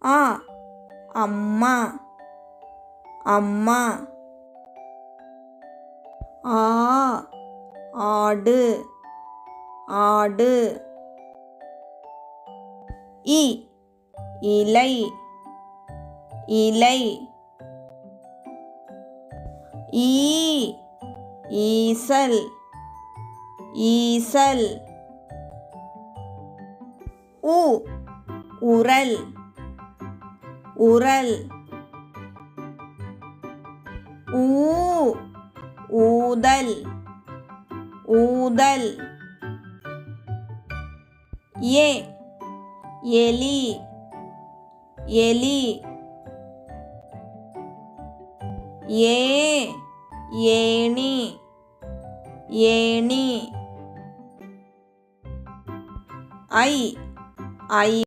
ஆ அம்மா அம்மா. ஆ ஆடு ஆடு. இ இலை இலை. ஈ ஈசல் ஈசல். உ உரல் உரல். ஊ ஊதல் ஊதல். ஏ எலி எலி. ஏ ஏணி ஏணி. ஐ